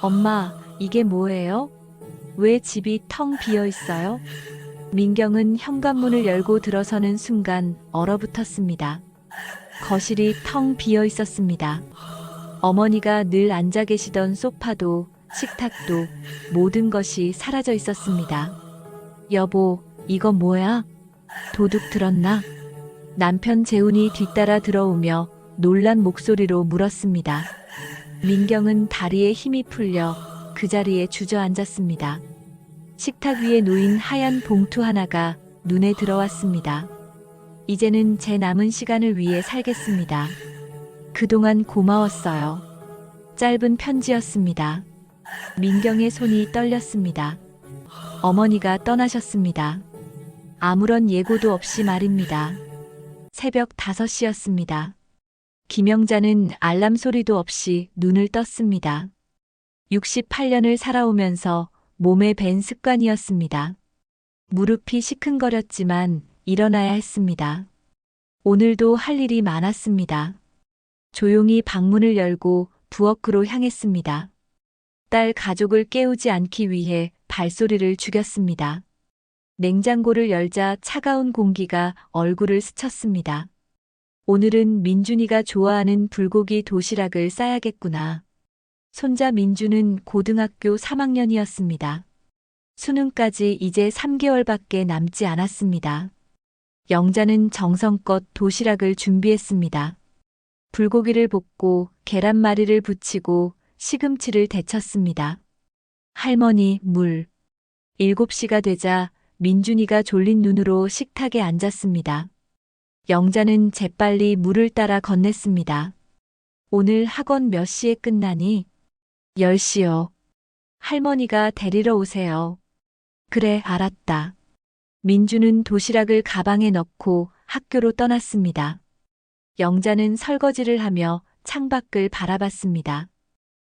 엄마, 이게 뭐예요? 왜 집이 텅 비어 있어요? 민경은 현관문을 열고 들어서는 순간 얼어붙었습니다. 거실이 텅 비어 있었습니다. 어머니가 늘 앉아 계시던 소파도 식탁도 모든 것이 사라져 있었습니다. 여보, 이거 뭐야? 도둑 들었나? 남편 재훈이 뒤따라 들어오며 놀란 목소리로 물었습니다. 민경은 다리에 힘이 풀려 그 자리에 주저앉았습니다. 식탁 위에 놓인 하얀 봉투 하나가 눈에 들어왔습니다. 이제는 제 남은 시간을 위해 살겠습니다. 그동안 고마웠어요. 짧은 편지였습니다. 민경의 손이 떨렸습니다. 어머니가 떠나셨습니다. 아무런 예고도 없이 말입니다. 새벽 5시였습니다. 김영자는 알람 소리도 없이 눈을 떴습니다. 68년을 살아오면서 몸에 밴 습관이었습니다. 무릎이 시큰거렸지만 일어나야 했습니다. 오늘도 할 일이 많았습니다. 조용히 방문을 열고 부엌으로 향했습니다. 딸 가족을 깨우지 않기 위해 발소리를 죽였습니다. 냉장고를 열자 차가운 공기가 얼굴을 스쳤습니다. 오늘은 민준이가 좋아하는 불고기 도시락을 싸야겠구나. 손자 민준은 고등학교 3학년이었습니다. 수능까지 이제 3개월밖에 남지 않았습니다. 영자는 정성껏 도시락을 준비했습니다. 불고기를 볶고 계란말이를 부치고 시금치를 데쳤습니다. 할머니, 물. 7시가 되자 민준이가 졸린 눈으로 식탁에 앉았습니다. 영자는 재빨리 물을 따라 건넸습니다. 오늘 학원 몇 시에 끝나니? 10시요. 할머니가 데리러 오세요. 그래, 알았다. 민주는 도시락을 가방에 넣고 학교로 떠났습니다. 영자는 설거지를 하며 창밖을 바라봤습니다.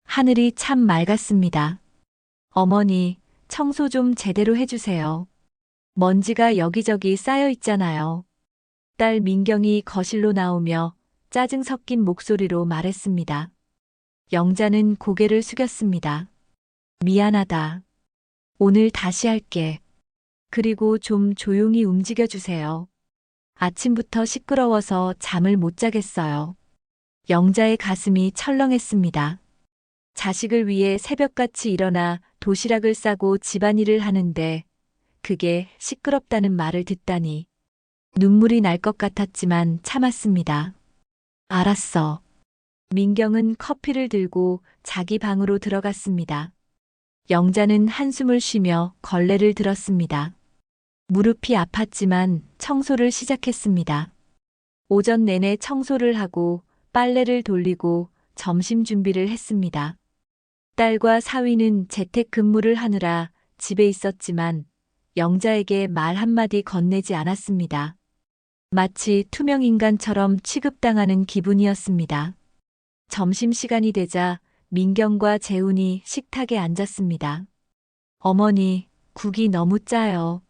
하늘이 참 맑았습니다. 어머니, 청소 좀 제대로 해주세요. 먼지가 여기저기 쌓여 있잖아요. 딸 민경이 거실로 나오며 짜증 섞인 목소리로 말했습니다. 영자는 고개를 숙였습니다. 미안하다. 오늘 다시 할게. 그리고 좀 조용히 움직여주세요. 아침부터 시끄러워서 잠을 못 자겠어요. 영자의 가슴이 철렁했습니다. 자식을 위해 새벽같이 일어나 도시락을 싸고 집안일을 하는데 그게 시끄럽다는 말을 듣다니. 눈물이 날 것 같았지만 참았습니다. 알았어. 민경은 커피를 들고 자기 방으로 들어갔습니다. 영자는 한숨을 쉬며 걸레를 들었습니다. 무릎이 아팠지만 청소를 시작했습니다. 오전 내내 청소를 하고 빨래를 돌리고 점심 준비를 했습니다. 딸과 사위는 재택근무를 하느라 집에 있었지만 영자에게 말 한마디 건네지 않았습니다. 마치 투명인간처럼 취급당하는 기분이었습니다. 점심시간이 되자 민경과 재훈이 식탁에 앉았습니다. 어머니, 국이 너무 짜요.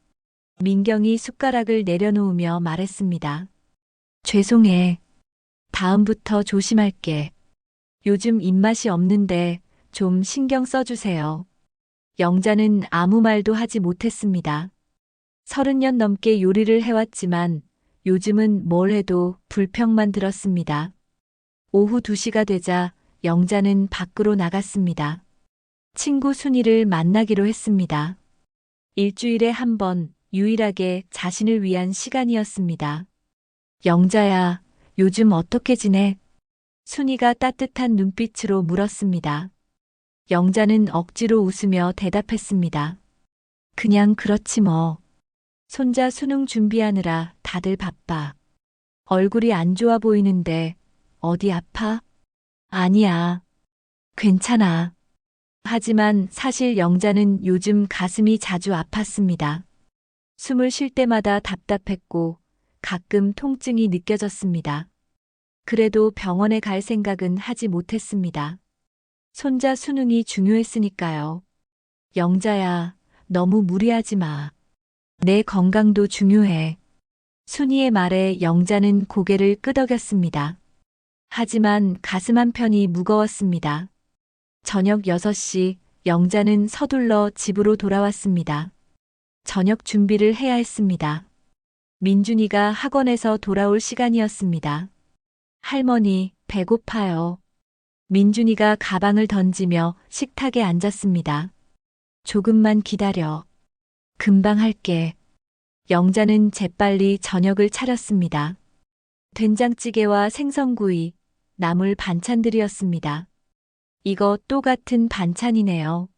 민경이 숟가락을 내려놓으며 말했습니다. 죄송해. 다음부터 조심할게. 요즘 입맛이 없는데 좀 신경 써주세요. 영자는 아무 말도 하지 못했습니다. 30년 넘게 요리를 해왔지만 요즘은 뭘 해도 불평만 들었습니다. 오후 2시가 되자 영자는 밖으로 나갔습니다. 친구 순이를 만나기로 했습니다. 일주일에 한 번 유일하게 자신을 위한 시간이었습니다. 영자야, 요즘 어떻게 지내? 순이가 따뜻한 눈빛으로 물었습니다. 영자는 억지로 웃으며 대답했습니다. 그냥 그렇지 뭐. 손자 수능 준비하느라 다들 바빠. 얼굴이 안 좋아 보이는데 어디 아파? 아니야. 괜찮아. 하지만 사실 영자는 요즘 가슴이 자주 아팠습니다. 숨을 쉴 때마다 답답했고 가끔 통증이 느껴졌습니다. 그래도 병원에 갈 생각은 하지 못했습니다. 손자 수능이 중요했으니까요. 영자야, 너무 무리하지 마. 내 건강도 중요해. 순이의 말에 영자는 고개를 끄덕였습니다. 하지만 가슴 한편이 무거웠습니다. 저녁 6시 영자는 서둘러 집으로 돌아왔습니다. 저녁 준비를 해야 했습니다. 민준이가 학원에서 돌아올 시간이었습니다. 할머니, 배고파요. 민준이가 가방을 던지며 식탁에 앉았습니다. 조금만 기다려. 금방 할게. 영자는 재빨리 저녁을 차렸습니다. 된장찌개와 생선구이, 나물 반찬들이었습니다. 이거 또 같은 반찬이네요.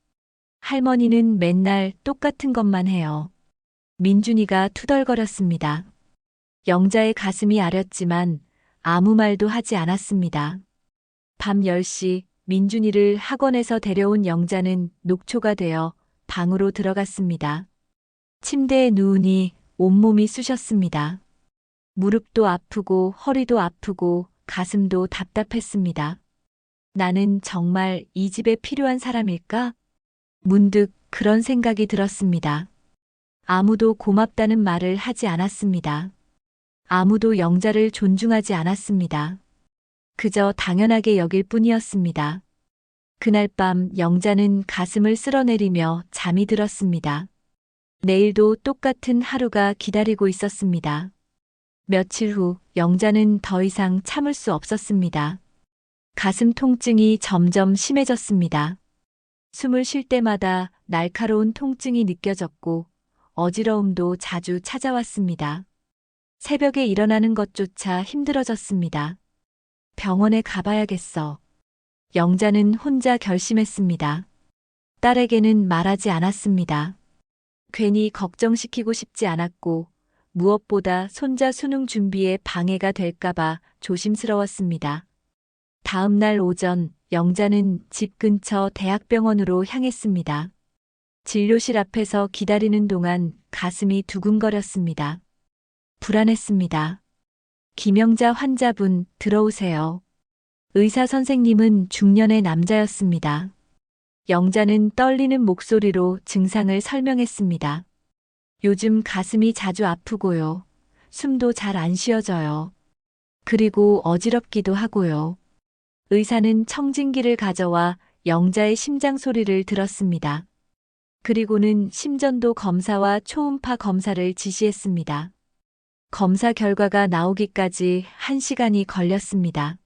할머니는 맨날 똑같은 것만 해요. 민준이가 투덜거렸습니다. 영자의 가슴이 아렸지만 아무 말도 하지 않았습니다. 밤 10시 민준이를 학원에서 데려온 영자는 녹초가 되어 방으로 들어갔습니다. 침대에 누우니 온몸이 쑤셨습니다. 무릎도 아프고 허리도 아프고 가슴도 답답했습니다. 나는 정말 이 집에 필요한 사람일까? 문득 그런 생각이 들었습니다. 아무도 고맙다는 말을 하지 않았습니다. 아무도 영자를 존중하지 않았습니다. 그저 당연하게 여길 뿐이었습니다. 그날 밤 영자는 가슴을 쓸어내리며 잠이 들었습니다. 내일도 똑같은 하루가 기다리고 있었습니다. 며칠 후 영자는 더 이상 참을 수 없었습니다. 가슴 통증이 점점 심해졌습니다. 숨을 쉴 때마다 날카로운 통증이 느껴졌고 어지러움도 자주 찾아왔습니다. 새벽에 일어나는 것조차 힘들어졌습니다. 병원에 가봐야겠어. 영자는 혼자 결심했습니다. 딸에게는 말하지 않았습니다. 괜히 걱정시키고 싶지 않았고 무엇보다 손자 수능 준비에 방해가 될까봐 조심스러웠습니다. 다음 날 오전 영자는 집 근처 대학병원으로 향했습니다. 진료실 앞에서 기다리는 동안 가슴이 두근거렸습니다. 불안했습니다. 김영자 환자분 들어오세요. 의사 선생님은 중년의 남자였습니다. 영자는 떨리는 목소리로 증상을 설명했습니다. 요즘 가슴이 자주 아프고요. 숨도 잘 안 쉬어져요. 그리고 어지럽기도 하고요. 의사는 청진기를 가져와 영자의 심장 소리를 들었습니다. 그리고는 심전도 검사와 초음파 검사를 지시했습니다. 검사 결과가 나오기까지 1시간이 걸렸습니다.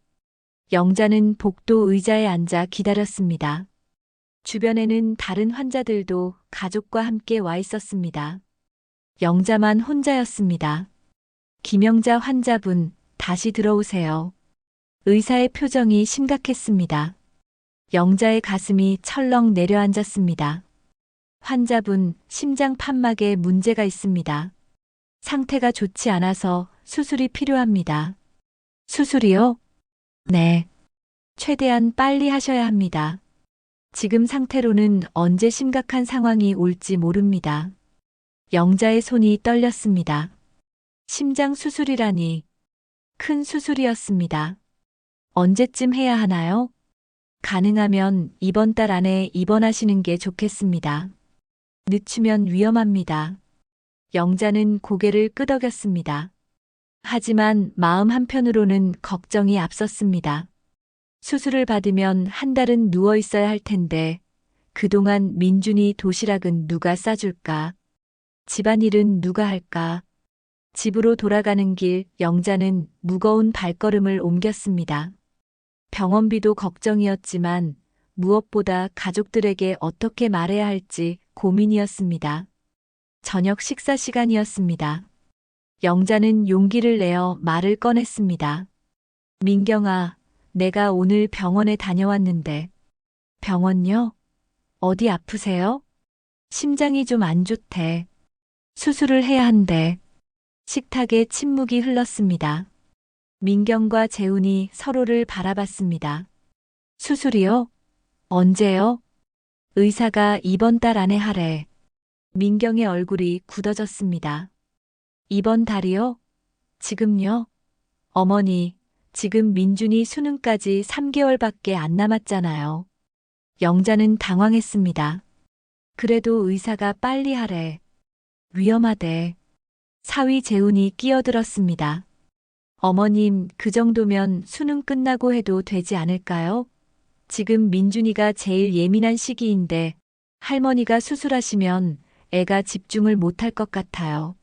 영자는 복도 의자에 앉아 기다렸습니다. 주변에는 다른 환자들도 가족과 함께 와 있었습니다. 영자만 혼자였습니다. 김영자 환자분, 다시 들어오세요. 의사의 표정이 심각했습니다. 영자의 가슴이 철렁 내려앉았습니다. 환자분, 심장 판막에 문제가 있습니다. 상태가 좋지 않아서 수술이 필요합니다. 수술이요? 네. 최대한 빨리 하셔야 합니다. 지금 상태로는 언제 심각한 상황이 올지 모릅니다. 영자의 손이 떨렸습니다. 심장 수술이라니. 큰 수술이었습니다. 언제쯤 해야 하나요? 가능하면 이번 달 안에 입원하시는 게 좋겠습니다. 늦추면 위험합니다. 영자는 고개를 끄덕였습니다. 하지만 마음 한편으로는 걱정이 앞섰습니다. 수술을 받으면 한 달은 누워 있어야 할 텐데 그동안 민준이 도시락은 누가 싸줄까? 집안일은 누가 할까? 집으로 돌아가는 길 영자는 무거운 발걸음을 옮겼습니다. 병원비도 걱정이었지만 무엇보다 가족들에게 어떻게 말해야 할지 고민이었습니다. 저녁 식사 시간이었습니다. 영자는 용기를 내어 말을 꺼냈습니다. 민경아, 내가 오늘 병원에 다녀왔는데. 병원요? 어디 아프세요? 심장이 좀 안 좋대. 수술을 해야 한대. 식탁에 침묵이 흘렀습니다. 민경과 재훈이 서로를 바라봤습니다. 수술이요? 언제요? 의사가 이번 달 안에 하래. 민경의 얼굴이 굳어졌습니다. 이번 달이요? 지금요? 어머니, 지금 민준이 수능까지 3개월밖에 안 남았잖아요. 영자는 당황했습니다. 그래도 의사가 빨리 하래. 위험하대. 사위 재훈이 끼어들었습니다. 어머님, 그 정도면 수능 끝나고 해도 되지 않을까요? 지금 민준이가 제일 예민한 시기인데 할머니가 수술하시면 애가 집중을 못할 것 같아요.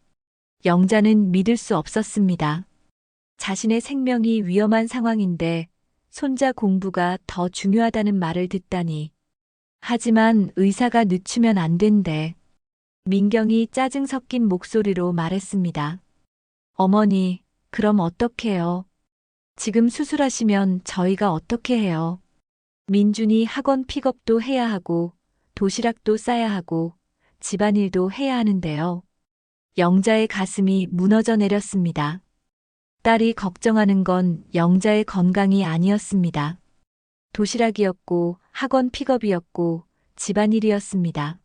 영자는 믿을 수 없었습니다. 자신의 생명이 위험한 상황인데 손자 공부가 더 중요하다는 말을 듣다니. 하지만 의사가 늦추면 안 된대. 민경이 짜증 섞인 목소리로 말했습니다. 어머니, 그럼 어떡해요? 지금 수술하시면 저희가 어떻게 해요? 민준이 학원 픽업도 해야 하고 도시락도 싸야 하고 집안일도 해야 하는데요. 영자의 가슴이 무너져 내렸습니다. 딸이 걱정하는 건 영자의 건강이 아니었습니다. 도시락이었고 학원 픽업이었고 집안일이었습니다.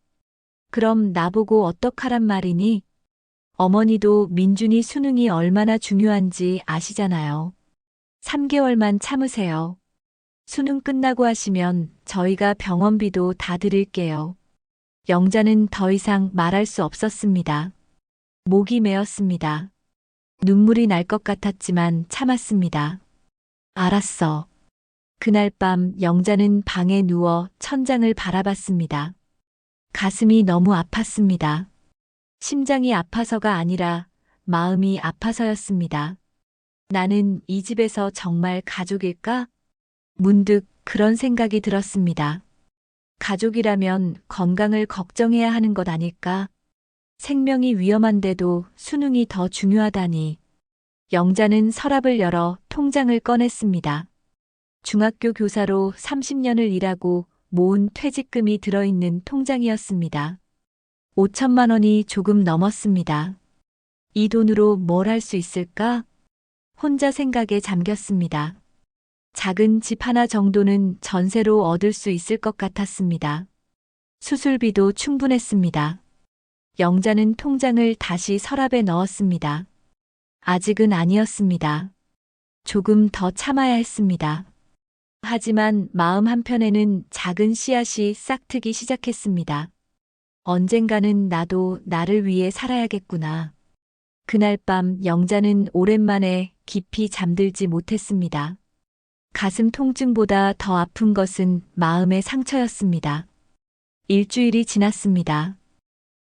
그럼 나보고 어떡하란 말이니? 어머니도 민준이 수능이 얼마나 중요한지 아시잖아요. 3개월만 참으세요. 수능 끝나고 하시면 저희가 병원비도 다 드릴게요. 영자는 더 이상 말할 수 없었습니다. 목이 메었습니다. 눈물이 날 것 같았지만 참았습니다. 알았어. 그날 밤 영자는 방에 누워 천장을 바라봤습니다. 가슴이 너무 아팠습니다. 심장이 아파서가 아니라 마음이 아파서였습니다. 나는 이 집에서 정말 가족일까? 문득 그런 생각이 들었습니다. 가족이라면 건강을 걱정해야 하는 것 아닐까? 생명이 위험한데도 수능이 더 중요하다니. 영자는 서랍을 열어 통장을 꺼냈습니다. 중학교 교사로 30년을 일하고 모은 퇴직금이 들어있는 통장이었습니다. 5천만 원이 조금 넘었습니다. 이 돈으로 뭘 할 수 있을까? 혼자 생각에 잠겼습니다. 작은 집 하나 정도는 전세로 얻을 수 있을 것 같았습니다. 수술비도 충분했습니다. 영자는 통장을 다시 서랍에 넣었습니다. 아직은 아니었습니다. 조금 더 참아야 했습니다. 하지만 마음 한편에는 작은 씨앗이 싹트기 시작했습니다. 언젠가는 나도 나를 위해 살아야겠구나. 그날 밤 영자는 오랜만에 깊이 잠들지 못했습니다. 가슴 통증보다 더 아픈 것은 마음의 상처였습니다. 일주일이 지났습니다.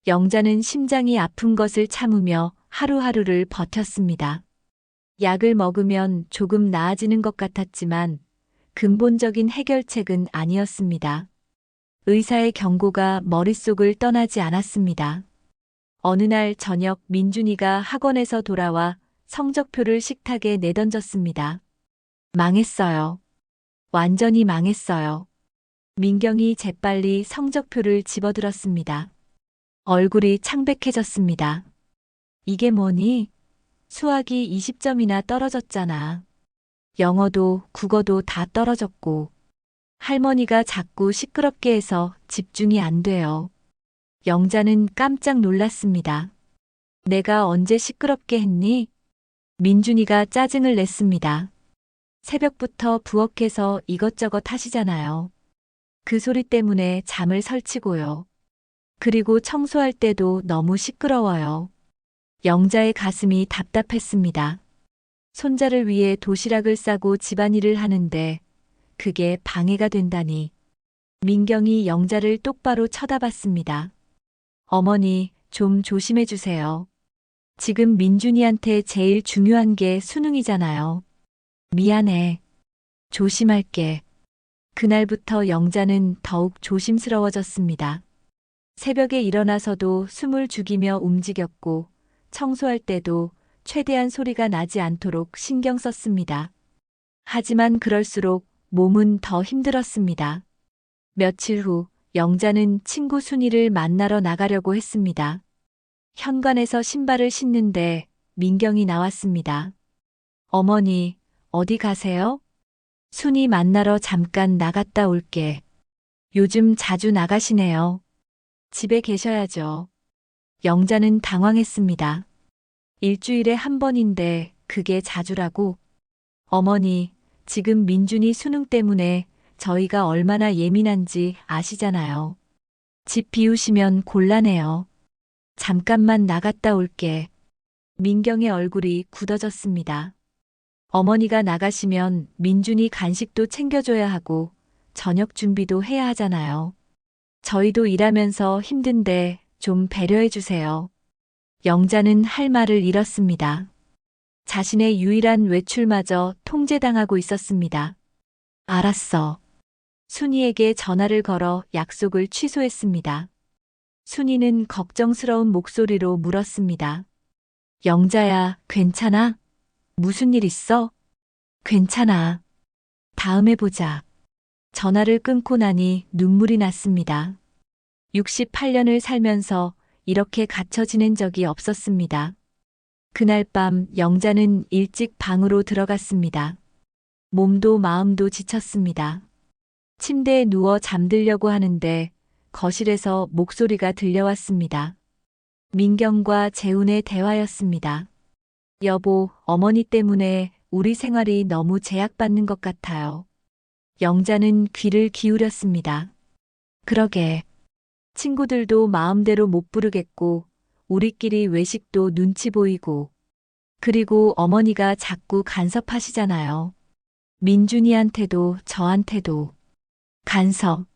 영자는 심장이 아픈 것을 참으며 하루하루를 버텼습니다. 약을 먹으면 조금 나아지는 것 같았지만 근본적인 해결책은 아니었습니다. 의사의 경고가 머릿속을 떠나지 않았습니다. 어느 날 저녁 민준이가 학원에서 돌아와 성적표를 식탁에 내던졌습니다. 망했어요. 완전히 망했어요. 민경이 재빨리 성적표를 집어들었습니다. 얼굴이 창백해졌습니다. 이게 뭐니? 수학이 20점이나 떨어졌잖아. 영어도 국어도 다 떨어졌고. 할머니가 자꾸 시끄럽게 해서 집중이 안 돼요. 영자는 깜짝 놀랐습니다. 내가 언제 시끄럽게 했니? 민준이가 짜증을 냈습니다. 새벽부터 부엌에서 이것저것 하시잖아요. 그 소리 때문에 잠을 설치고요. 그리고 청소할 때도 너무 시끄러워요. 영자의 가슴이 답답했습니다. 손자를 위해 도시락을 싸고 집안일을 하는데 그게 방해가 된다니. 민경이 영자를 똑바로 쳐다봤습니다. 어머니, 좀 조심해 주세요. 지금 민준이한테 제일 중요한 게 수능이잖아요. 미안해. 조심할게. 그날부터 영자는 더욱 조심스러워졌습니다. 새벽에 일어나서도 숨을 죽이며 움직였고 청소할 때도 최대한 소리가 나지 않도록 신경 썼습니다. 하지만 그럴수록 몸은 더 힘들었습니다. 며칠 후 영자는 친구 순이를 만나러 나가려고 했습니다. 현관에서 신발을 신는데 민경이 나왔습니다. 어머니, 어디 가세요? 순이 만나러 잠깐 나갔다 올게. 요즘 자주 나가시네요. 집에 계셔야죠. 영자는 당황했습니다. 일주일에 한 번인데 그게 자주라고? 어머니, 지금 민준이 수능 때문에 저희가 얼마나 예민한지 아시잖아요. 집 비우시면 곤란해요. 잠깐만 나갔다 올게. 민경의 얼굴이 굳어졌습니다. 어머니가 나가시면 민준이 간식도 챙겨줘야 하고 저녁 준비도 해야 하잖아요. 저희도 일하면서 힘든데 좀 배려해 주세요. 영자는 할 말을 잃었습니다. 자신의 유일한 외출마저 통제당하고 있었습니다. 알았어. 순이에게 전화를 걸어 약속을 취소했습니다. 순이는 걱정스러운 목소리로 물었습니다. 영자야, 괜찮아? 무슨 일 있어? 괜찮아. 다음에 보자. 전화를 끊고 나니 눈물이 났습니다. 68년을 살면서 이렇게 갇혀 지낸 적이 없었습니다. 그날 밤 영자는 일찍 방으로 들어갔습니다. 몸도 마음도 지쳤습니다. 침대에 누워 잠들려고 하는데 거실에서 목소리가 들려왔습니다. 민경과 재훈의 대화였습니다. 여보, 어머니 때문에 우리 생활이 너무 제약받는 것 같아요. 영자는 귀를 기울였습니다. 그러게. 친구들도 마음대로 못 부르겠고, 우리끼리 외식도 눈치 보이고, 그리고 어머니가 자꾸 간섭하시잖아요. 민준이한테도 저한테도. 간섭.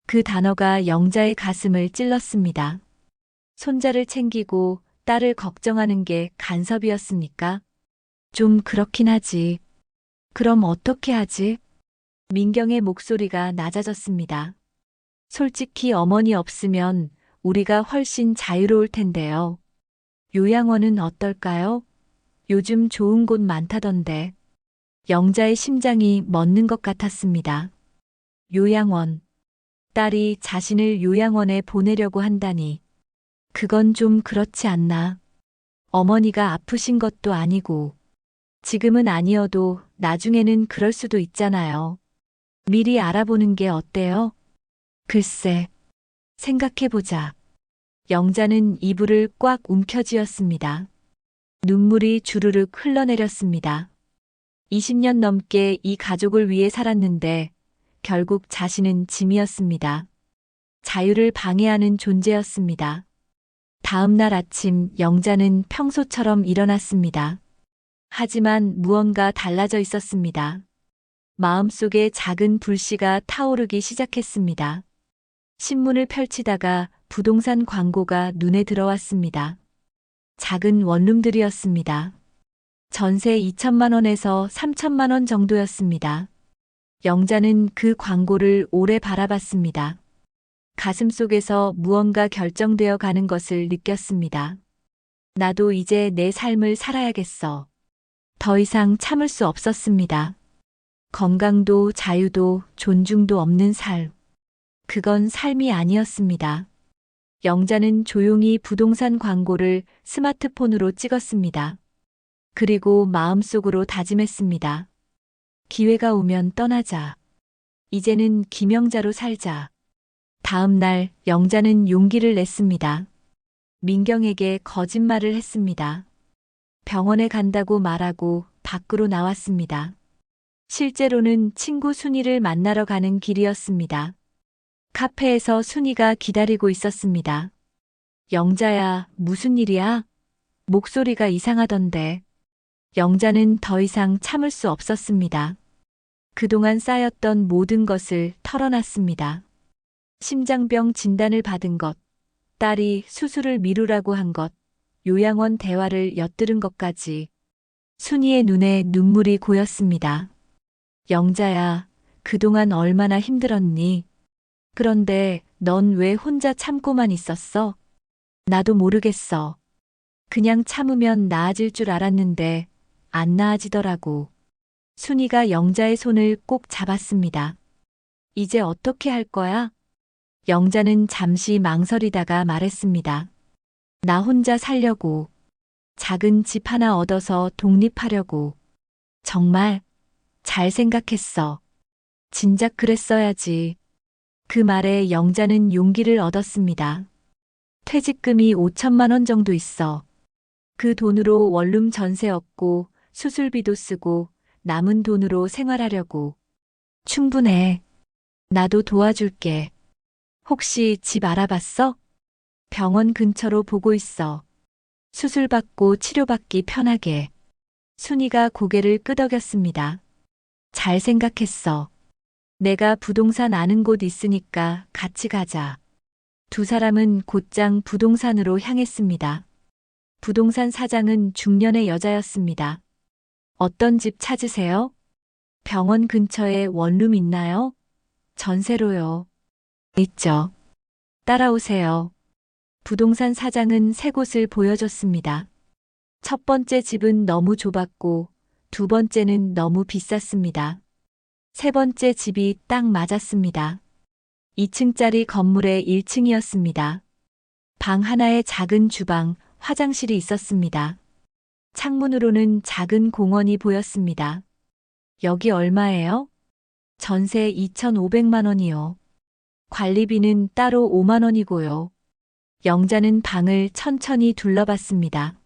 그 단어가 영자의 가슴을 찔렀습니다. 손자를 챙기고 딸을 걱정하는 게 간섭이었습니까? 좀 그렇긴 하지. 그럼 어떻게 하지? 민경의 목소리가 낮아졌습니다. 솔직히 어머니 없으면 우리가 훨씬 자유로울 텐데요. 요양원은 어떨까요? 요즘 좋은 곳 많다던데. 영자의 심장이 멎는 것 같았습니다. 요양원. 딸이 자신을 요양원에 보내려고 한다니. 그건 좀 그렇지 않나. 어머니가 아프신 것도 아니고. 지금은 아니어도 나중에는 그럴 수도 있잖아요. 미리 알아보는 게 어때요? 글쎄, 생각해보자. 영자는 이불을 꽉 움켜쥐었습니다. 눈물이 주르륵 흘러내렸습니다. 20년 넘게 이 가족을 위해 살았는데 결국 자신은 짐이었습니다. 자유를 방해하는 존재였습니다. 다음 날 아침 영자는 평소처럼 일어났습니다. 하지만 무언가 달라져 있었습니다. 마음속에 작은 불씨가 타오르기 시작했습니다. 신문을 펼치다가 부동산 광고가 눈에 들어왔습니다. 작은 원룸들이었습니다. 전세 2천만 원에서 3천만 원 정도였습니다. 영자는 그 광고를 오래 바라봤습니다. 가슴속에서 무언가 결정되어 가는 것을 느꼈습니다. 나도 이제 내 삶을 살아야겠어. 더 이상 참을 수 없었습니다. 건강도 자유도 존중도 없는 삶. 그건 삶이 아니었습니다. 영자는 조용히 부동산 광고를 스마트폰으로 찍었습니다. 그리고 마음속으로 다짐했습니다. 기회가 오면 떠나자. 이제는 김영자로 살자. 다음 날 영자는 용기를 냈습니다. 민경에게 거짓말을 했습니다. 병원에 간다고 말하고 밖으로 나왔습니다. 실제로는 친구 순이를 만나러 가는 길이었습니다. 카페에서 순이가 기다리고 있었습니다. 영자야, 무슨 일이야? 목소리가 이상하던데. 영자는 더 이상 참을 수 없었습니다. 그동안 쌓였던 모든 것을 털어놨습니다. 심장병 진단을 받은 것, 딸이 수술을 미루라고 한 것, 요양원 대화를 엿들은 것까지. 순이의 눈에 눈물이 고였습니다. 영자야, 그동안 얼마나 힘들었니? 그런데 넌 왜 혼자 참고만 있었어? 나도 모르겠어. 그냥 참으면 나아질 줄 알았는데 안 나아지더라고. 순이가 영자의 손을 꼭 잡았습니다. 이제 어떻게 할 거야? 영자는 잠시 망설이다가 말했습니다. 나 혼자 살려고. 작은 집 하나 얻어서 독립하려고. 정말 잘 생각했어. 진작 그랬어야지. 그 말에 영자는 용기를 얻었습니다. 퇴직금이 5천만 원 정도 있어. 그 돈으로 원룸 전세 얻고 수술비도 쓰고 남은 돈으로 생활하려고. 충분해. 나도 도와줄게. 혹시 집 알아봤어? 병원 근처로 보고 있어. 수술받고 치료받기 편하게. 순이가 고개를 끄덕였습니다. 잘 생각했어. 내가 부동산 아는 곳 있으니까 같이 가자. 두 사람은 곧장 부동산으로 향했습니다. 부동산 사장은 중년의 여자였습니다. 어떤 집 찾으세요? 병원 근처에 원룸 있나요? 전세로요. 있죠. 따라오세요. 부동산 사장은 세 곳을 보여줬습니다. 첫 번째 집은 너무 좁았고, 두 번째는 너무 비쌌습니다. 세 번째 집이 딱 맞았습니다. 2층짜리 건물의 1층이었습니다. 방 하나에 작은 주방, 화장실이 있었습니다. 창문으로는 작은 공원이 보였습니다. 여기 얼마예요? 전세 2,500만 원이요. 관리비는 따로 5만 원이고요. 영자는 방을 천천히 둘러봤습니다.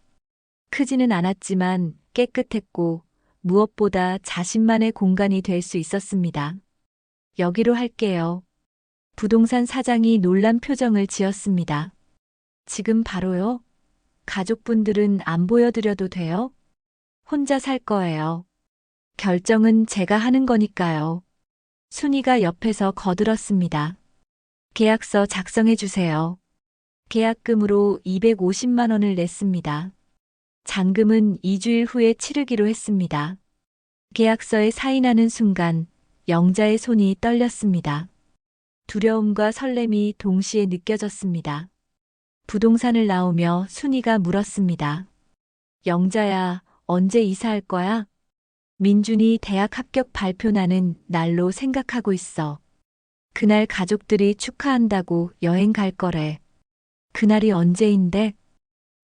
크지는 않았지만 깨끗했고 무엇보다 자신만의 공간이 될 수 있었습니다. 여기로 할게요. 부동산 사장이 놀란 표정을 지었습니다. 지금 바로요? 가족분들은 안 보여드려도 돼요? 혼자 살 거예요. 결정은 제가 하는 거니까요. 순이가 옆에서 거들었습니다. 계약서 작성해 주세요. 계약금으로 250만 원을 냈습니다. 잔금은 2주일 후에 치르기로 했습니다. 계약서에 사인하는 순간 영자의 손이 떨렸습니다. 두려움과 설렘이 동시에 느껴졌습니다. 부동산을 나오며 순이가 물었습니다. 영자야, 언제 이사할 거야? 민준이 대학 합격 발표나는 날로 생각하고 있어. 그날 가족들이 축하한다고 여행 갈 거래. 그날이 언제인데?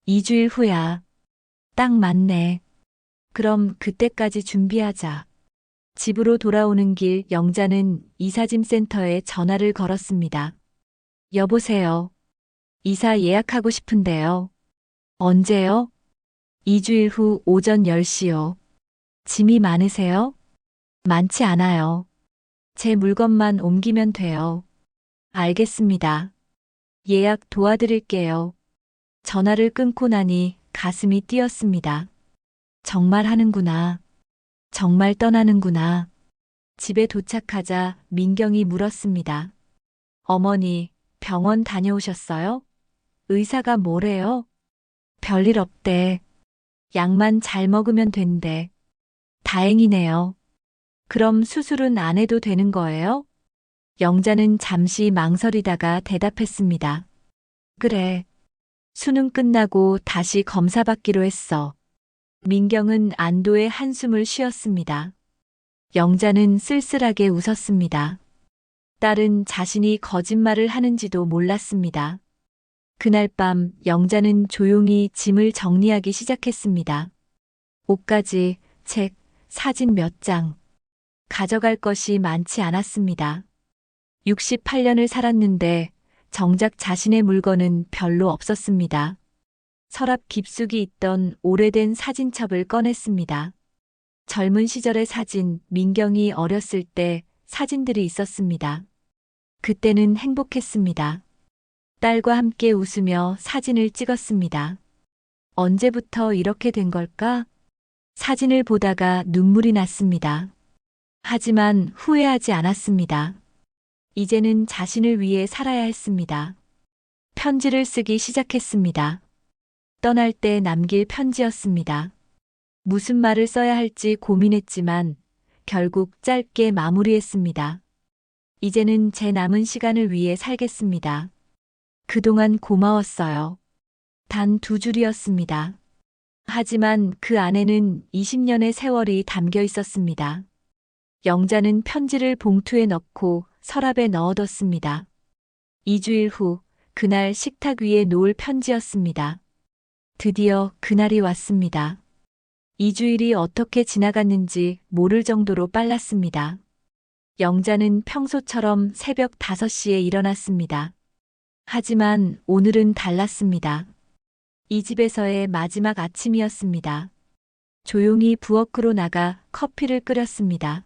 2주일 후야. 딱 맞네. 그럼 그때까지 준비하자. 집으로 돌아오는 길 영자는 이사짐 센터에 전화를 걸었습니다. 여보세요. 이사 예약하고 싶은데요. 언제요? 2주일 후 오전 10시요. 짐이 많으세요? 많지 않아요. 제 물건만 옮기면 돼요. 알겠습니다. 예약 도와드릴게요. 전화를 끊고 나니 가슴이 뛰었습니다. 정말 하는구나. 정말 떠나는구나. 집에 도착하자 민경이 물었습니다. 어머니, 병원 다녀오셨어요? 의사가 뭐래요? 별일 없대. 약만 잘 먹으면 된대. 다행이네요. 그럼 수술은 안 해도 되는 거예요? 영자는 잠시 망설이다가 대답했습니다. 그래. 수능 끝나고 다시 검사 받기로 했어. 민경은 안도의 한숨을 쉬었습니다. 영자는 쓸쓸하게 웃었습니다. 딸은 자신이 거짓말을 하는지도 몰랐습니다. 그날 밤 영자는 조용히 짐을 정리하기 시작했습니다. 옷가지, 책, 사진 몇 장. 가져갈 것이 많지 않았습니다. 68년을 살았는데 정작 자신의 물건은 별로 없었습니다. 서랍 깊숙이 있던 오래된 사진첩을 꺼냈습니다. 젊은 시절의 사진, 민경이 어렸을 때 사진들이 있었습니다. 그때는 행복했습니다. 딸과 함께 웃으며 사진을 찍었습니다. 언제부터 이렇게 된 걸까? 사진을 보다가 눈물이 났습니다. 하지만 후회하지 않았습니다. 이제는 자신을 위해 살아야 했습니다. 편지를 쓰기 시작했습니다. 떠날 때 남길 편지였습니다. 무슨 말을 써야 할지 고민했지만 결국 짧게 마무리했습니다. 이제는 제 남은 시간을 위해 살겠습니다. 그동안 고마웠어요. 단 2줄이었습니다. 하지만 그 안에는 20년의 세월이 담겨 있었습니다. 영자는 편지를 봉투에 넣고 서랍에 넣어뒀습니다. 2주일 후, 그날 식탁 위에 놓을 편지였습니다. 드디어 그날이 왔습니다. 2주일이 어떻게 지나갔는지 모를 정도로 빨랐습니다. 영자는 평소처럼 새벽 5시에 일어났습니다. 하지만 오늘은 달랐습니다. 이 집에서의 마지막 아침이었습니다. 조용히 부엌으로 나가 커피를 끓였습니다.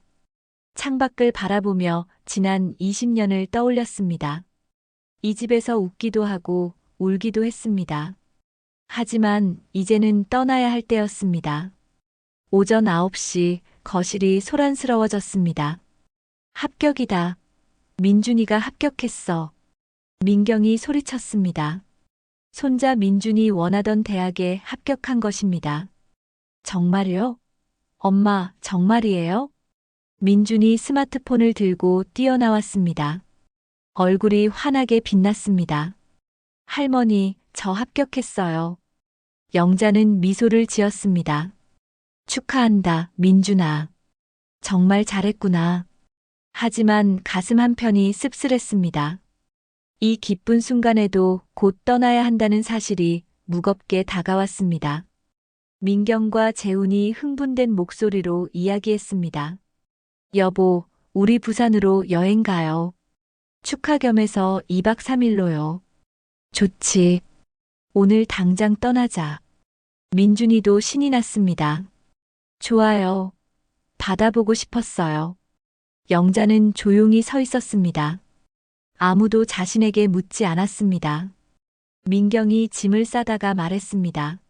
창밖을 바라보며 지난 20년을 떠올렸습니다. 이 집에서 웃기도 하고 울기도 했습니다. 하지만 이제는 떠나야 할 때였습니다. 오전 9시 거실이 소란스러워졌습니다. 합격이다. 민준이가 합격했어. 민경이 소리쳤습니다. 손자 민준이 원하던 대학에 합격한 것입니다. 정말요? 엄마, 정말이에요? 민준이 스마트폰을 들고 뛰어나왔습니다. 얼굴이 환하게 빛났습니다. 할머니, 저 합격했어요. 영자는 미소를 지었습니다. 축하한다, 민준아. 정말 잘했구나. 하지만 가슴 한편이 씁쓸했습니다. 이 기쁜 순간에도 곧 떠나야 한다는 사실이 무겁게 다가왔습니다. 민경과 재훈이 흥분된 목소리로 이야기했습니다. 여보, 우리 부산으로 여행 가요. 축하 겸해서 2박 3일로요. 좋지. 오늘 당장 떠나자. 민준이도 신이 났습니다. 좋아요. 바다 보고 싶었어요. 영자는 조용히 서 있었습니다. 아무도 자신에게 묻지 않았습니다. 민경이 짐을 싸다가 말했습니다.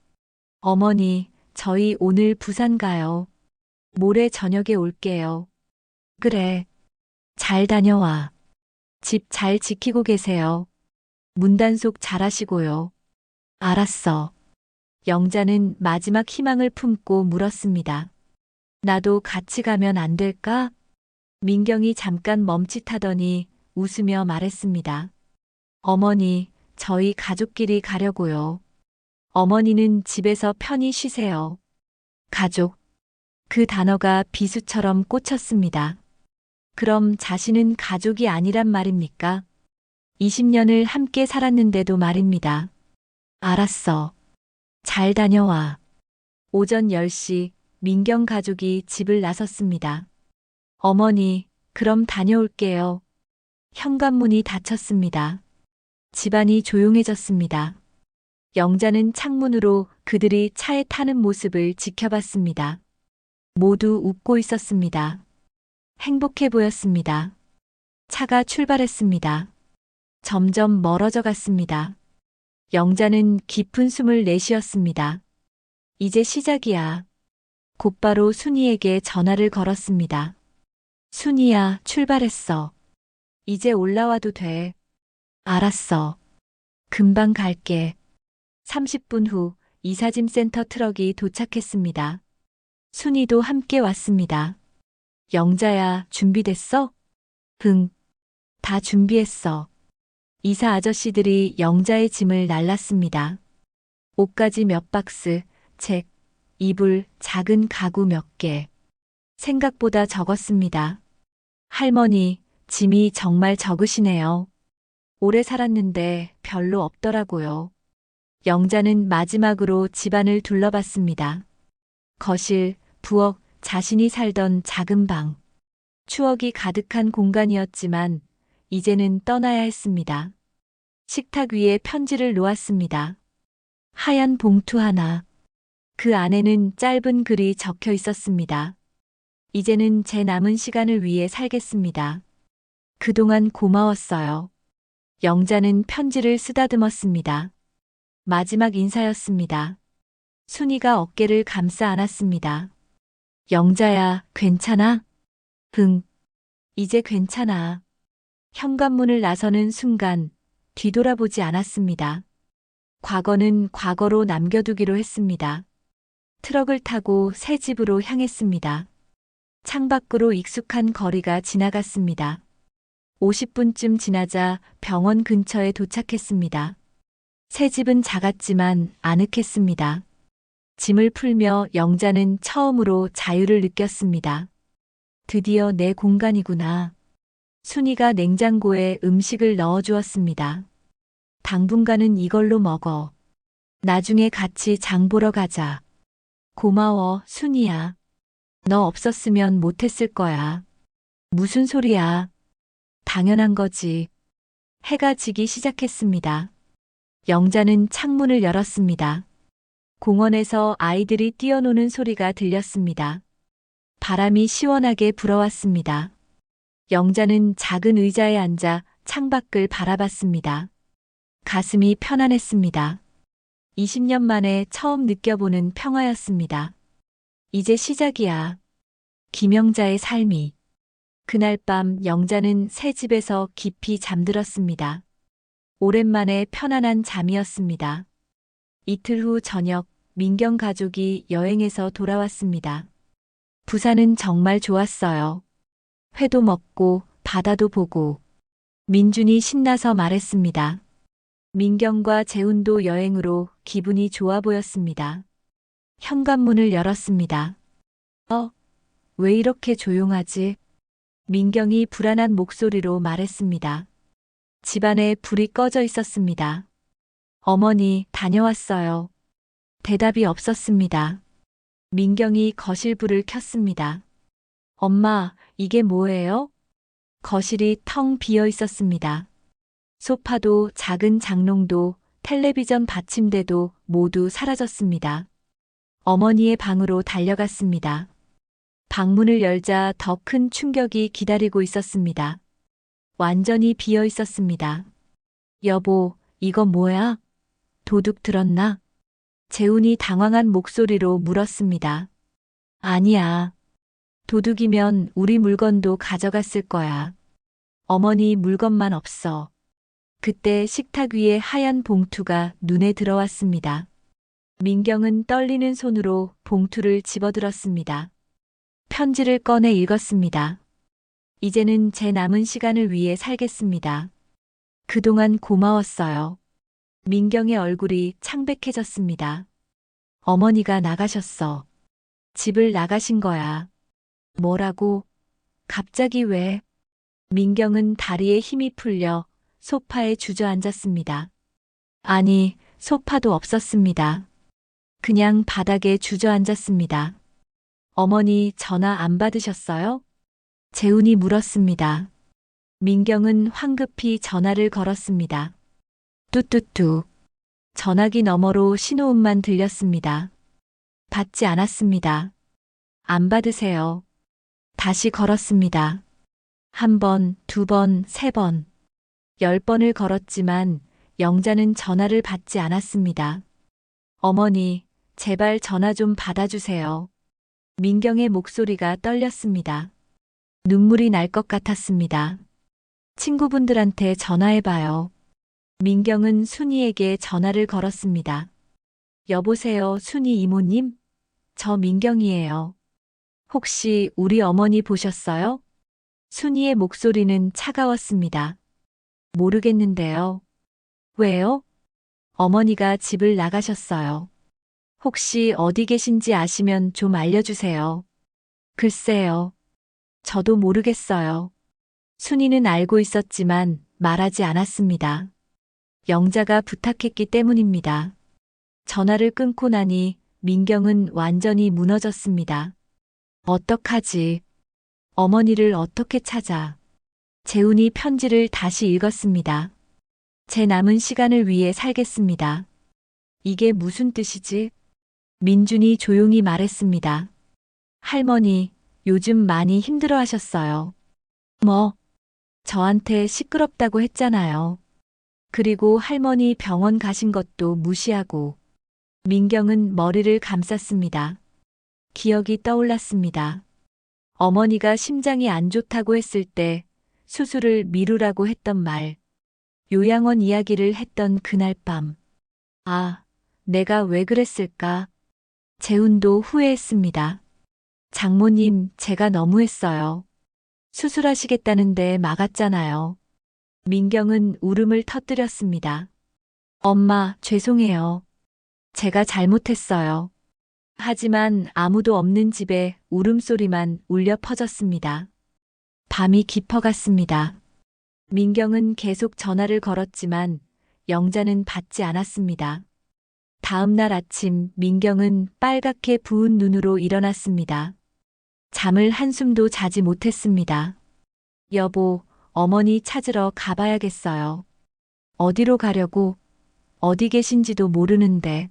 어머니, 저희 오늘 부산 가요. 모레 저녁에 올게요. 그래. 잘 다녀와. 집 잘 지키고 계세요. 문단속 잘하시고요. 알았어. 영자는 마지막 희망을 품고 물었습니다. 나도 같이 가면 안 될까? 민경이 잠깐 멈칫하더니 웃으며 말했습니다. 어머니, 저희 가족끼리 가려고요. 어머니는 집에서 편히 쉬세요. 가족. 그 단어가 비수처럼 꽂혔습니다. 그럼 자신은 가족이 아니란 말입니까? 20년을 함께 살았는데도 말입니다. 알았어. 잘 다녀와. 오전 10시 민경 가족이 집을 나섰습니다. 어머니, 그럼 다녀올게요. 현관문이 닫혔습니다. 집안이 조용해졌습니다. 영자는 창문으로 그들이 차에 타는 모습을 지켜봤습니다. 모두 웃고 있었습니다. 행복해 보였습니다. 차가 출발했습니다. 점점 멀어져 갔습니다. 영자는 깊은 숨을 내쉬었습니다. 이제 시작이야. 곧바로 순이에게 전화를 걸었습니다. 순이야, 출발했어. 이제 올라와도 돼. 알았어. 금방 갈게. 30분 후 이사짐 센터 트럭이 도착했습니다. 순이도 함께 왔습니다. 영자야, 준비됐어? 응. 다 준비했어. 이사 아저씨들이 영자의 짐을 날랐습니다. 옷가지 몇 박스, 책, 이불, 작은 가구 몇 개. 생각보다 적었습니다. 할머니, 짐이 정말 적으시네요. 오래 살았는데 별로 없더라고요. 영자는 마지막으로 집안을 둘러봤습니다. 거실, 부엌, 자신이 살던 작은 방. 추억이 가득한 공간이었지만 이제는 떠나야 했습니다. 식탁 위에 편지를 놓았습니다. 하얀 봉투 하나. 그 안에는 짧은 글이 적혀 있었습니다. 이제는 제 남은 시간을 위해 살겠습니다. 그동안 고마웠어요. 영자는 편지를 쓰다듬었습니다. 마지막 인사였습니다. 순이가 어깨를 감싸 안았습니다. 영자야, 괜찮아? 응. 이제 괜찮아. 현관문을 나서는 순간 뒤돌아보지 않았습니다. 과거는 과거로 남겨두기로 했습니다. 트럭을 타고 새 집으로 향했습니다. 창밖으로 익숙한 거리가 지나갔습니다. 50분쯤 지나자 병원 근처에 도착했습니다. 새 집은 작았지만 아늑했습니다. 짐을 풀며 영자는 처음으로 자유를 느꼈습니다. 드디어 내 공간이구나. 순이가 냉장고에 음식을 넣어주었습니다. 당분간은 이걸로 먹어. 나중에 같이 장 보러 가자. 고마워, 순이야. 너 없었으면 못했을 거야. 무슨 소리야. 당연한 거지. 해가 지기 시작했습니다. 영자는 창문을 열었습니다. 공원에서 아이들이 뛰어노는 소리가 들렸습니다. 바람이 시원하게 불어왔습니다. 영자는 작은 의자에 앉아 창밖을 바라봤습니다. 가슴이 편안했습니다. 20년 만에 처음 느껴보는 평화였습니다. 이제 시작이야. 김영자의 삶이. 그날 밤 영자는 새 집에서 깊이 잠들었습니다. 오랜만에 편안한 잠이었습니다. 이틀 후 저녁, 민경 가족이 여행에서 돌아왔습니다. 부산은 정말 좋았어요. 회도 먹고 바다도 보고. 민준이 신나서 말했습니다. 민경과 재훈도 여행으로 기분이 좋아 보였습니다. 현관문을 열었습니다. 왜 이렇게 조용하지? 민경이 불안한 목소리로 말했습니다. 집안에 불이 꺼져 있었습니다. 어머니, 다녀왔어요. 대답이 없었습니다. 민경이 거실 불을 켰습니다. 엄마, 이게 뭐예요? 거실이 텅 비어 있었습니다. 소파도 작은 장롱도 텔레비전 받침대도 모두 사라졌습니다. 어머니의 방으로 달려갔습니다. 방문을 열자 더 큰 충격이 기다리고 있었습니다. 완전히 비어 있었습니다. 여보, 이건 뭐야? 도둑 들었나? 재훈이 당황한 목소리로 물었습니다. 아니야. 도둑이면 우리 물건도 가져갔을 거야. 어머니 물건만 없어. 그때 식탁 위에 하얀 봉투가 눈에 들어왔습니다. 민경은 떨리는 손으로 봉투를 집어들었습니다. 편지를 꺼내 읽었습니다. 이제는 제 남은 시간을 위해 살겠습니다. 그동안 고마웠어요. 민경의 얼굴이 창백해졌습니다. 어머니가 나가셨어. 집을 나가신 거야. 뭐라고? 갑자기 왜? 민경은 다리에 힘이 풀려 소파에 주저앉았습니다. 아니, 소파도 없었습니다. 그냥 바닥에 주저앉았습니다. 어머니 전화 안 받으셨어요? 재훈이 물었습니다. 민경은 황급히 전화를 걸었습니다. 뚜뚜뚜. 전화기 너머로 신호음만 들렸습니다. 받지 않았습니다. 안 받으세요. 다시 걸었습니다. 한 번, 두 번, 세 번. 10번을 걸었지만 영자는 전화를 받지 않았습니다. 어머니, 제발 전화 좀 받아주세요. 민경의 목소리가 떨렸습니다. 눈물이 날 것 같았습니다. 친구분들한테 전화해봐요. 민경은 순이에게 전화를 걸었습니다. 여보세요, 순이 이모님? 저 민경이에요. 혹시 우리 어머니 보셨어요? 순이의 목소리는 차가웠습니다. 모르겠는데요. 왜요? 어머니가 집을 나가셨어요. 혹시 어디 계신지 아시면 좀 알려주세요. 글쎄요. 저도 모르겠어요. 순이는 알고 있었지만 말하지 않았습니다. 영자가 부탁했기 때문입니다. 전화를 끊고 나니 민경은 완전히 무너졌습니다. 어떡하지? 어머니를 어떻게 찾아? 재훈이 편지를 다시 읽었습니다. 제 남은 시간을 위해 살겠습니다. 이게 무슨 뜻이지? 민준이 조용히 말했습니다. 할머니, 요즘 많이 힘들어 하셨어요. 뭐? 저한테 시끄럽다고 했잖아요. 그리고 할머니 병원 가신 것도 무시하고. 민경은 머리를 감쌌습니다. 기억이 떠올랐습니다. 어머니가 심장이 안 좋다고 했을 때 수술을 미루라고 했던 말. 요양원 이야기를 했던 그날 밤. 아, 내가 왜 그랬을까? 재훈도 후회했습니다. 장모님, 제가 너무했어요. 수술하시겠다는데 막았잖아요. 민경은 울음을 터뜨렸습니다. 엄마, 죄송해요. 제가 잘못했어요. 하지만 아무도 없는 집에 울음소리만 울려 퍼졌습니다. 밤이 깊어갔습니다. 민경은 계속 전화를 걸었지만 영자는 받지 않았습니다. 다음 날 아침 민경은 빨갛게 부은 눈으로 일어났습니다. 잠을 한숨도 자지 못했습니다. 여보, 어머니 찾으러 가봐야겠어요. 어디로 가려고? 어디 계신지도 모르는데.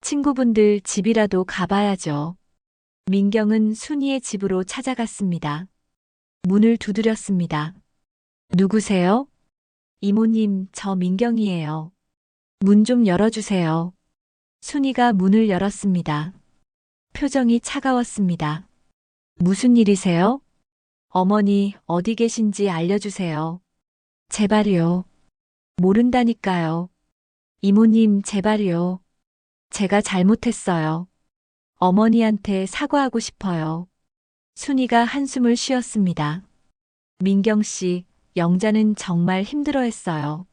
친구분들 집이라도 가봐야죠. 민경은 순이의 집으로 찾아갔습니다. 문을 두드렸습니다. 누구세요? 이모님, 저 민경이에요. 문 좀 열어주세요. 순이가 문을 열었습니다. 표정이 차가웠습니다. 무슨 일이세요? 어머니 어디 계신지 알려주세요. 제발요. 모른다니까요. 이모님 제발요. 제가 잘못했어요. 어머니한테 사과하고 싶어요. 순이가 한숨을 쉬었습니다. 민경 씨, 영자는 정말 힘들어했어요.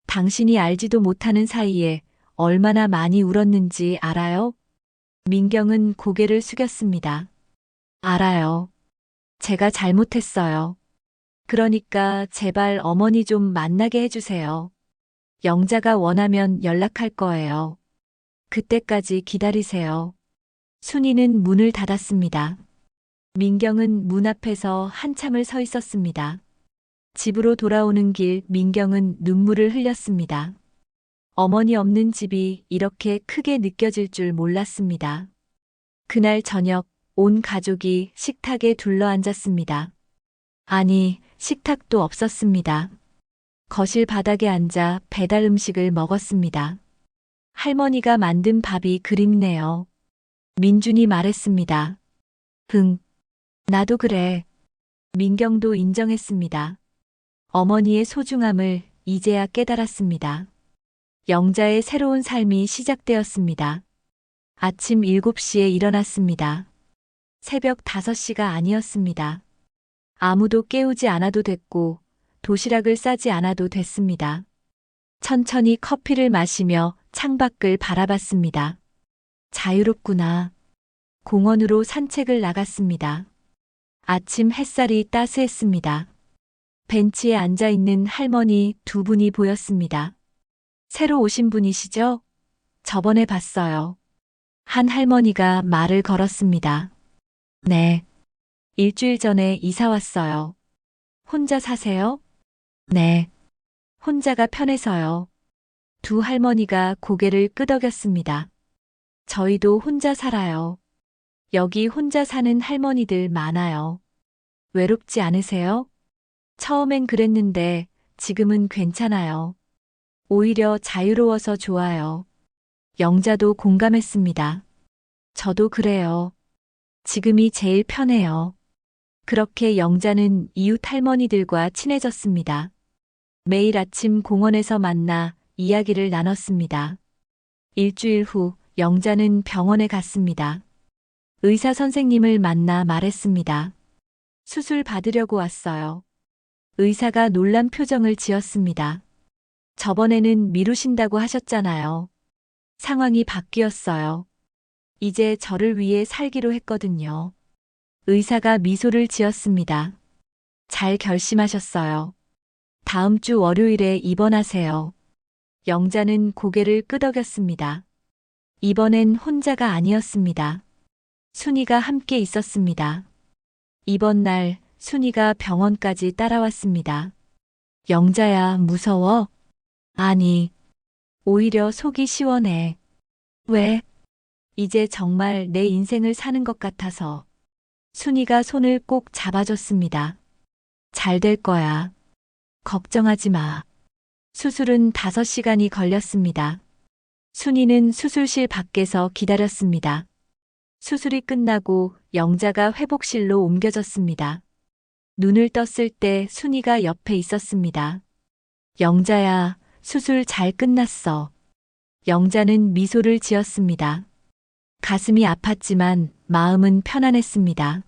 당신이 알지도 못하는 사이에 얼마나 많이 울었는지 알아요? 민경은 고개를 숙였습니다. 알아요. 제가 잘못했어요. 그러니까 제발 어머니 좀 만나게 해주세요. 영자가 원하면 연락할 거예요. 그때까지 기다리세요. 순이는 문을 닫았습니다. 민경은 문 앞에서 한참을 서 있었습니다. 집으로 돌아오는 길 민경은 눈물을 흘렸습니다. 어머니 없는 집이 이렇게 크게 느껴질 줄 몰랐습니다. 그날 저녁 온 가족이 식탁에 둘러앉았습니다. 아니, 식탁도 없었습니다. 거실 바닥에 앉아 배달 음식을 먹었습니다. 할머니가 만든 밥이 그립네요. 민준이 말했습니다. 흥, 나도 그래. 민경도 인정했습니다. 어머니의 소중함을 이제야 깨달았습니다. 영자의 새로운 삶이 시작되었습니다. 아침 7시에 일어났습니다. 새벽 5시가 아니었습니다. 아무도 깨우지 않아도 됐고 도시락을 싸지 않아도 됐습니다. 천천히 커피를 마시며 창밖을 바라봤습니다. 자유롭구나. 공원으로 산책을 나갔습니다. 아침 햇살이 따스했습니다. 벤치에 앉아 있는 할머니 두 분이 보였습니다. 새로 오신 분이시죠? 저번에 봤어요. 한 할머니가 말을 걸었습니다. 네. 일주일 전에 이사 왔어요. 혼자 사세요? 네. 혼자가 편해서요. 두 할머니가 고개를 끄덕였습니다. 저희도 혼자 살아요. 여기 혼자 사는 할머니들 많아요. 외롭지 않으세요? 처음엔 그랬는데 지금은 괜찮아요. 오히려 자유로워서 좋아요. 영자도 공감했습니다. 저도 그래요. 지금이 제일 편해요. 그렇게 영자는 이웃 할머니들과 친해졌습니다. 매일 아침 공원에서 만나 이야기를 나눴습니다. 일주일 후 영자는 병원에 갔습니다. 의사 선생님을 만나 말했습니다. 수술 받으려고 왔어요. 의사가 놀란 표정을 지었습니다. 저번에는 미루신다고 하셨잖아요. 상황이 바뀌었어요. 이제 저를 위해 살기로 했거든요. 의사가 미소를 지었습니다. 잘 결심하셨어요. 다음 주 월요일에 입원하세요. 영자는 고개를 끄덕였습니다. 이번엔 혼자가 아니었습니다. 순이가 함께 있었습니다. 입원 날 순이가 병원까지 따라왔습니다. 영자야, 무서워? 아니, 오히려 속이 시원해. 왜? 이제 정말 내 인생을 사는 것 같아서. 순이가 손을 꼭 잡아줬습니다. 잘 될 거야. 걱정하지 마. 수술은 5시간이 걸렸습니다. 순이는 수술실 밖에서 기다렸습니다. 수술이 끝나고 영자가 회복실로 옮겨졌습니다. 눈을 떴을 때 순이가 옆에 있었습니다. 영자야, 수술 잘 끝났어. 영자는 미소를 지었습니다. 가슴이 아팠지만 마음은 편안했습니다.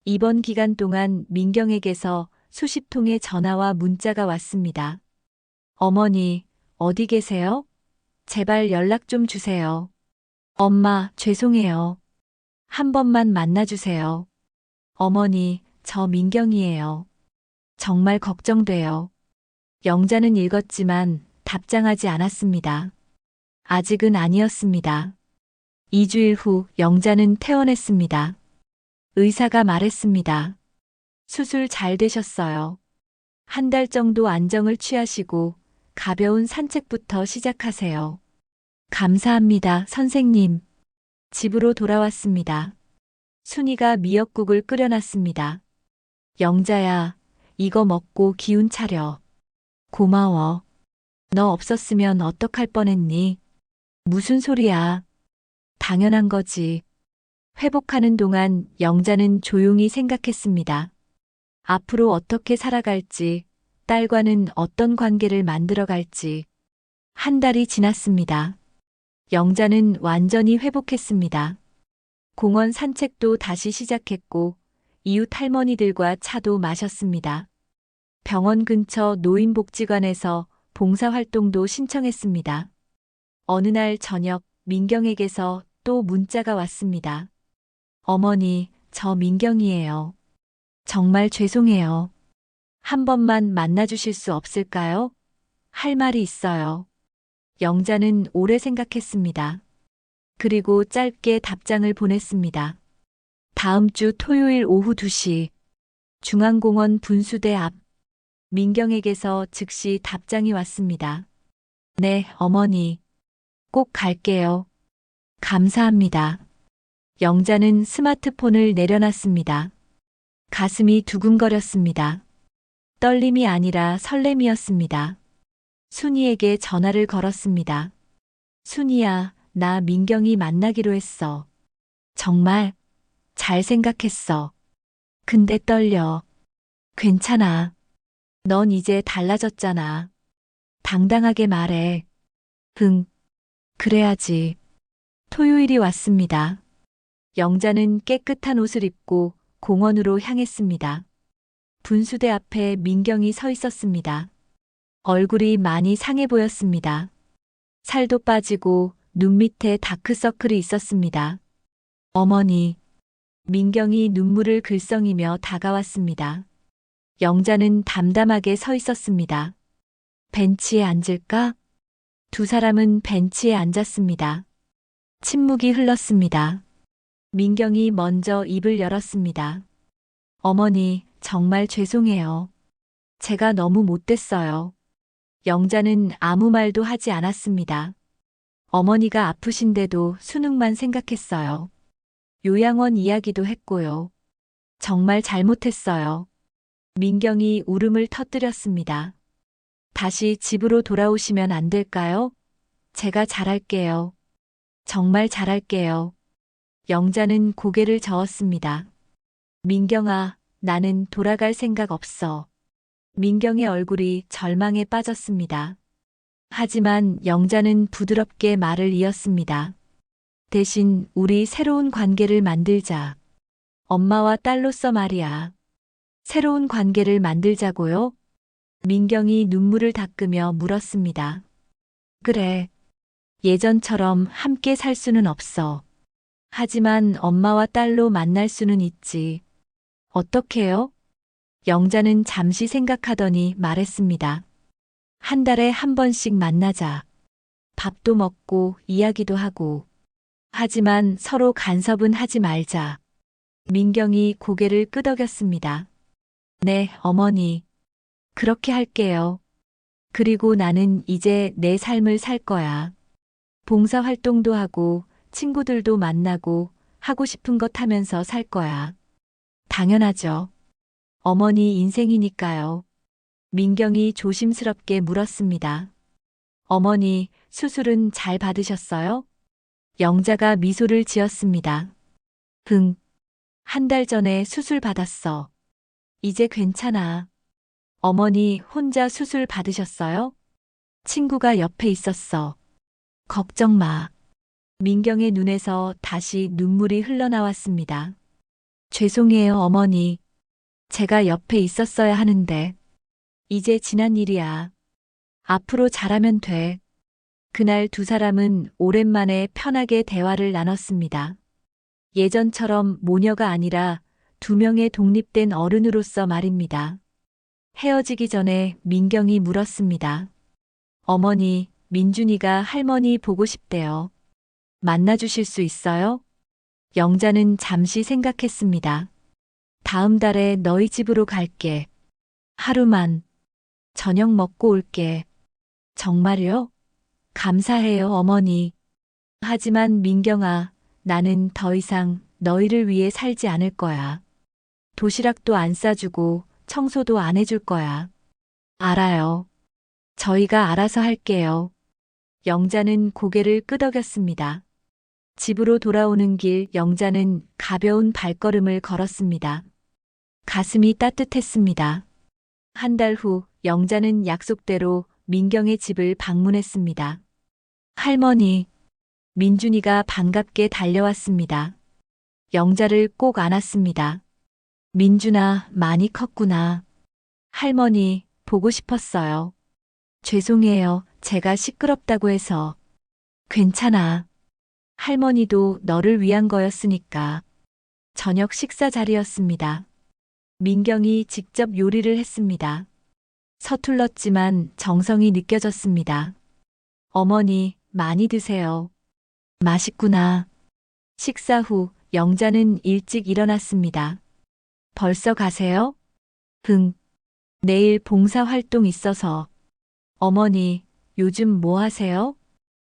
입원 기간 동안 민경에게서 수십 통의 전화와 문자가 왔습니다. 어머니, 어디 계세요? 제발 연락 좀 주세요. 엄마, 죄송해요. 한 번만 만나주세요. 어머니, 저 민경이에요. 정말 걱정돼요. 영자는 읽었지만 답장하지 않았습니다. 아직은 아니었습니다. 2주일 후 영자는 퇴원했습니다. 의사가 말했습니다. 수술 잘 되셨어요. 한 달 정도 안정을 취하시고 가벼운 산책부터 시작하세요. 감사합니다, 선생님. 집으로 돌아왔습니다. 순이가 미역국을 끓여놨습니다. 영자야, 이거 먹고 기운 차려. 고마워. 너 없었으면 어떡할 뻔했니? 무슨 소리야. 당연한 거지. 회복하는 동안 영자는 조용히 생각했습니다. 앞으로 어떻게 살아갈지, 딸과는 어떤 관계를 만들어갈지. 한 달이 지났습니다. 영자는 완전히 회복했습니다. 공원 산책도 다시 시작했고, 이웃 할머니들과 차도 마셨습니다. 병원 근처 노인복지관에서 봉사활동도 신청했습니다. 어느 날 저녁 민경에게서 또 문자가 왔습니다. 어머니, 저 민경이에요. 정말 죄송해요. 한 번만 만나주실 수 없을까요? 할 말이 있어요. 영자는 오래 생각했습니다. 그리고 짧게 답장을 보냈습니다. 다음 주 토요일 오후 2시, 중앙공원 분수대 앞. 민경에게서 즉시 답장이 왔습니다. 네, 어머니. 꼭 갈게요. 감사합니다. 영자는 스마트폰을 내려놨습니다. 가슴이 두근거렸습니다. 떨림이 아니라 설렘이었습니다. 순이에게 전화를 걸었습니다. 순이야, 나 민경이 만나기로 했어. 정말? 잘 생각했어. 근데 떨려. 괜찮아. 넌 이제 달라졌잖아. 당당하게 말해. 응, 그래야지. 토요일이 왔습니다. 영자는 깨끗한 옷을 입고 공원으로 향했습니다. 분수대 앞에 민경이 서 있었습니다. 얼굴이 많이 상해 보였습니다. 살도 빠지고 눈 밑에 다크서클이 있었습니다. 어머니, 민경이 눈물을 글썽이며 다가왔습니다. 영자는 담담하게 서 있었습니다. 벤치에 앉을까? 두 사람은 벤치에 앉았습니다. 침묵이 흘렀습니다. 민경이 먼저 입을 열었습니다. 어머니, 정말 죄송해요. 제가 너무 못됐어요. 영자는 아무 말도 하지 않았습니다. 어머니가 아프신데도 수능만 생각했어요. 요양원 이야기도 했고요. 정말 잘못했어요. 민경이 울음을 터뜨렸습니다. 다시 집으로 돌아오시면 안 될까요? 제가 잘할게요. 정말 잘할게요. 영자는 고개를 저었습니다. 민경아, 나는 돌아갈 생각 없어. 민경의 얼굴이 절망에 빠졌습니다. 하지만 영자는 부드럽게 말을 이었습니다. 대신 우리 새로운 관계를 만들자. 엄마와 딸로서 말이야. 새로운 관계를 만들자고요? 민경이 눈물을 닦으며 물었습니다. 그래. 예전처럼 함께 살 수는 없어. 하지만 엄마와 딸로 만날 수는 있지. 어떻게요? 영자는 잠시 생각하더니 말했습니다. 한 달에 한 번씩 만나자. 밥도 먹고 이야기도 하고. 하지만 서로 간섭은 하지 말자. 민경이 고개를 끄덕였습니다. 네, 어머니. 그렇게 할게요. 그리고 나는 이제 내 삶을 살 거야. 봉사활동도 하고 친구들도 만나고 하고 싶은 것 하면서 살 거야. 당연하죠. 어머니 인생이니까요. 민경이 조심스럽게 물었습니다. 어머니, 수술은 잘 받으셨어요? 영자가 미소를 지었습니다. 응. 한 달 전에 수술 받았어. 이제 괜찮아. 어머니 혼자 수술 받으셨어요? 친구가 옆에 있었어. 걱정 마. 민경의 눈에서 다시 눈물이 흘러나왔습니다. 죄송해요, 어머니. 제가 옆에 있었어야 하는데. 이제 지난 일이야. 앞으로 잘하면 돼. 그날 두 사람은 오랜만에 편하게 대화를 나눴습니다. 예전처럼 모녀가 아니라 두 명의 독립된 어른으로서 말입니다. 헤어지기 전에 민경이 물었습니다. 어머니, 민준이가 할머니 보고 싶대요. 만나주실 수 있어요? 영자는 잠시 생각했습니다. 다음 달에 너희 집으로 갈게. 하루만. 저녁 먹고 올게. 정말요? 감사해요, 어머니. 하지만 민경아, 나는 더 이상 너희를 위해 살지 않을 거야. 도시락도 안 싸주고 청소도 안 해줄 거야. 알아요. 저희가 알아서 할게요. 영자는 고개를 끄덕였습니다. 집으로 돌아오는 길 영자는 가벼운 발걸음을 걸었습니다. 가슴이 따뜻했습니다. 한 달 후 영자는 약속대로 민경의 집을 방문했습니다. 할머니, 민준이가 반갑게 달려왔습니다. 영자를 꼭 안았습니다. 민준아, 많이 컸구나. 할머니, 보고 싶었어요. 죄송해요. 제가 시끄럽다고 해서. 괜찮아. 할머니도 너를 위한 거였으니까. 저녁 식사 자리였습니다. 민경이 직접 요리를 했습니다. 서툴렀지만 정성이 느껴졌습니다. 어머니, 많이 드세요. 맛있구나. 식사 후 영자는 일찍 일어났습니다. 벌써 가세요? 응. 내일 봉사활동 있어서. 어머니, 요즘 뭐 하세요?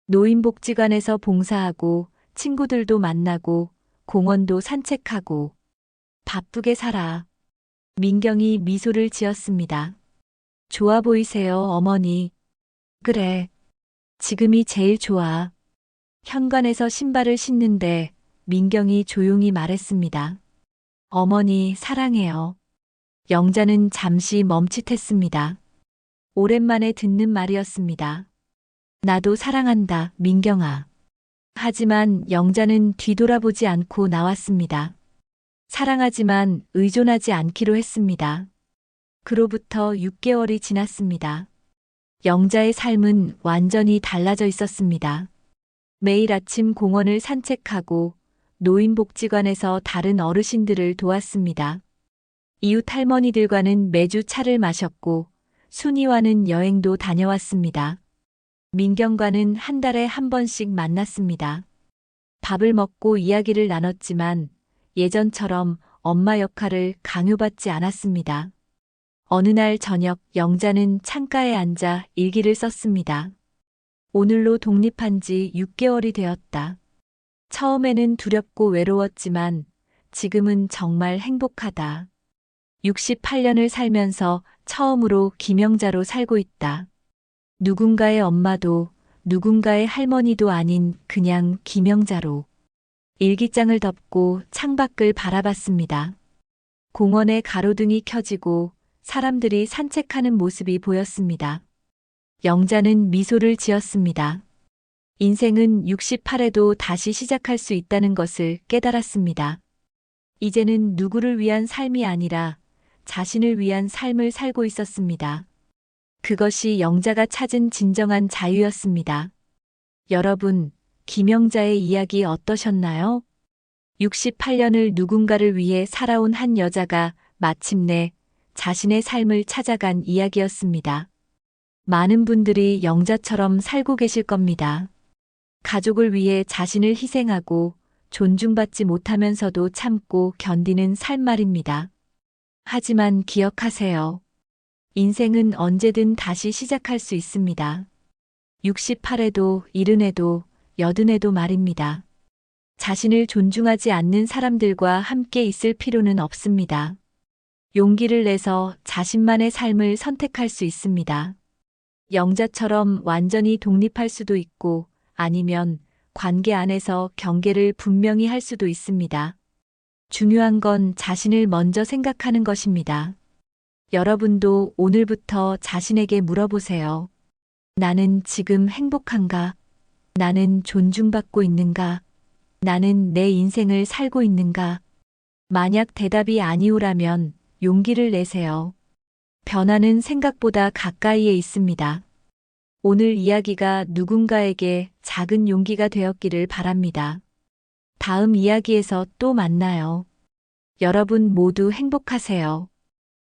노인복지관에서 봉사하고 친구들도 만나고 공원도 산책하고 바쁘게 살아. 민경이 미소를 지었습니다. 좋아 보이세요, 어머니. 그래. 지금이 제일 좋아. 현관에서 신발을 신는데 민경이 조용히 말했습니다. 어머니, 사랑해요. 영자는 잠시 멈칫했습니다. 오랜만에 듣는 말이었습니다. 나도 사랑한다, 민경아. 하지만 영자는 뒤돌아보지 않고 나왔습니다. 사랑하지만 의존하지 않기로 했습니다. 그로부터 6개월이 지났습니다. 영자의 삶은 완전히 달라져 있었습니다. 매일 아침 공원을 산책하고 노인복지관에서 다른 어르신들을 도왔습니다. 이웃 할머니들과는 매주 차를 마셨고 순이와는 여행도 다녀왔습니다. 민경과는 한 달에 한 번씩 만났습니다. 밥을 먹고 이야기를 나눴지만 예전처럼 엄마 역할을 강요받지 않았습니다. 어느 날 저녁 영자는 창가에 앉아 일기를 썼습니다. 오늘로 독립한 지 6개월이 되었다. 처음에는 두렵고 외로웠지만 지금은 정말 행복하다. 68년을 살면서 처음으로 김영자로 살고 있다. 누군가의 엄마도 누군가의 할머니도 아닌 그냥 김영자로. 일기장을 덮고 창밖을 바라봤습니다. 공원에 가로등이 켜지고 사람들이 산책하는 모습이 보였습니다. 영자는 미소를 지었습니다. 인생은 68에도 다시 시작할 수 있다는 것을 깨달았습니다. 이제는 누구를 위한 삶이 아니라 자신을 위한 삶을 살고 있었습니다. 그것이 영자가 찾은 진정한 자유였습니다. 여러분, 김영자의 이야기 어떠셨나요? 68년을 누군가를 위해 살아온 한 여자가 마침내 자신의 삶을 찾아간 이야기였습니다. 많은 분들이 영자처럼 살고 계실 겁니다. 가족을 위해 자신을 희생하고 존중받지 못하면서도 참고 견디는 삶 말입니다. 하지만 기억하세요. 인생은 언제든 다시 시작할 수 있습니다. 68에도 70에도 80에도 말입니다. 자신을 존중하지 않는 사람들과 함께 있을 필요는 없습니다. 용기를 내서 자신만의 삶을 선택할 수 있습니다. 영자처럼 완전히 독립할 수도 있고 아니면 관계 안에서 경계를 분명히 할 수도 있습니다. 중요한 건 자신을 먼저 생각하는 것입니다. 여러분도 오늘부터 자신에게 물어보세요. 나는 지금 행복한가? 나는 존중받고 있는가? 나는 내 인생을 살고 있는가? 만약 대답이 아니오라면 용기를 내세요. 변화는 생각보다 가까이에 있습니다. 오늘 이야기가 누군가에게 작은 용기가 되었기를 바랍니다. 다음 이야기에서 또 만나요. 여러분 모두 행복하세요.